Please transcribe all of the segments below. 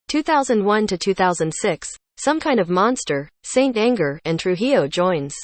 2001 to 2006, Some Kind of Monster, Saint Anger, and Trujillo joins.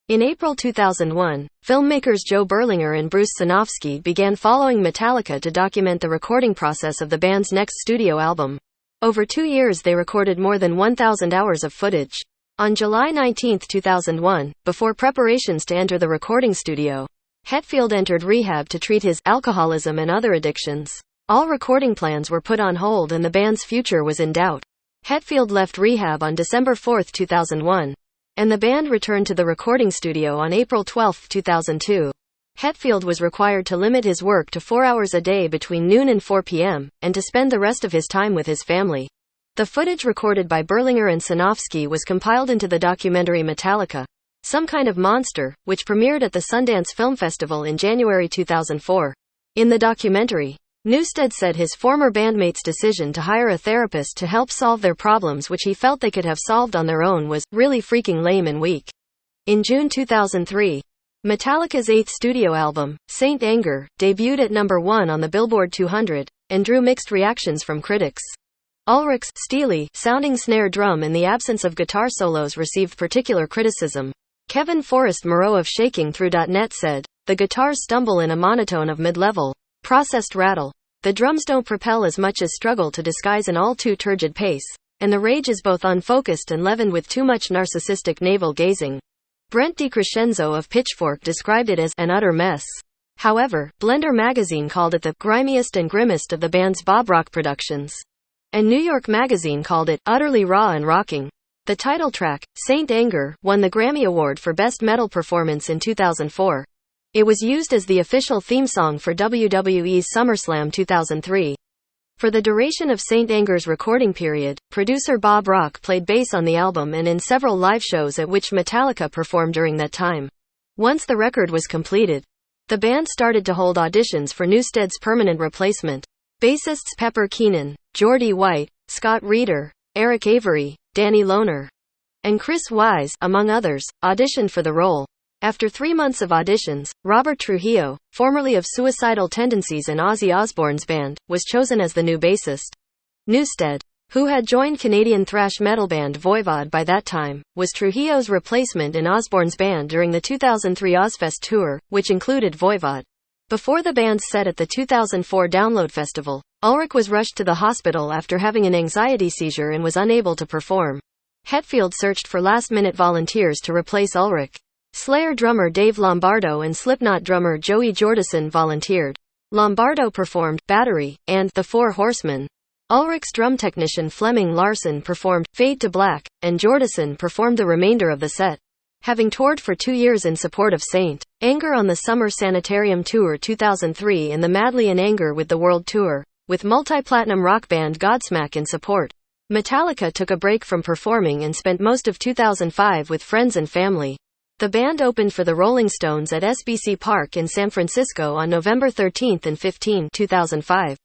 In April 2001, filmmakers Joe Berlinger and Bruce Sinofsky began following Metallica to document the recording process of the band's next studio album. Over 2 years they recorded more than 1,000 hours of footage. On July 19, 2001, before preparations to enter the recording studio, Hetfield entered rehab to treat his alcoholism and other addictions. All recording plans were put on hold and the band's future was in doubt. Hetfield left rehab on December 4, 2001. And the band returned to the recording studio on April 12, 2002. Hetfield was required to limit his work to 4 hours a day between noon and 4 p.m., and to spend the rest of his time with his family. The footage recorded by Berlinger and Sinofsky was compiled into the documentary Metallica, Some Kind of Monster, which premiered at the Sundance Film Festival in January 2004. In the documentary, Newsted said his former bandmates' decision to hire a therapist to help solve their problems, which he felt they could have solved on their own, was really freaking lame and weak. In June 2003, Metallica's 8th studio album, Saint Anger, debuted at number 1 on the Billboard 200, and drew mixed reactions from critics. Ulrich's steely sounding snare drum in the absence of guitar solos received particular criticism. Kevin Forrest Moreau of ShakingThrough.net said, "The guitars stumble in a monotone of mid-level, processed rattle. The drums don't propel as much as struggle to disguise an all too turgid pace, and the rage is both unfocused and leavened with too much narcissistic navel-gazing." Brent DiCrescenzo of Pitchfork described it as an utter mess. However, Blender magazine called it the grimiest and grimmest of the band's bob rock productions. And New York Magazine called it utterly raw and rocking. The title track, Saint Anger, won the Grammy Award for Best Metal Performance in 2004. It was used as the official theme song for WWE's SummerSlam 2003. For the duration of Saint Anger's recording period, producer Bob Rock played bass on the album and in several live shows at which Metallica performed during that time. Once the record was completed, the band started to hold auditions for Newsted's permanent replacement. Bassists Pepper Keenan, Geordie White, Scott Reeder, Eric Avery, Danny Lohner, and Chris Wise, among others, auditioned for the role. After 3 months of auditions, Robert Trujillo, formerly of Suicidal Tendencies and Ozzy Osbourne's band, was chosen as the new bassist. Newsted, who had joined Canadian thrash metal band Voivod by that time, was Trujillo's replacement in Osbourne's band during the 2003 Ozfest tour, which included Voivod. Before the band's set at the 2004 Download Festival, Ulrich was rushed to the hospital after having an anxiety seizure and was unable to perform. Hetfield searched for last-minute volunteers to replace Ulrich. Slayer drummer Dave Lombardo and Slipknot drummer Joey Jordison volunteered. Lombardo performed Battery and The Four Horsemen. Ulrich's drum technician Fleming Larson performed Fade to Black, and Jordison performed the remainder of the set. Having toured for 2 years in support of Saint Anger on the Summer Sanitarium Tour 2003 and the Madly in Anger with the World Tour, with multi-platinum rock band Godsmack in support, Metallica took a break from performing and spent most of 2005 with friends and family. The band opened for the Rolling Stones at SBC Park in San Francisco on November 13 and 15, 2005.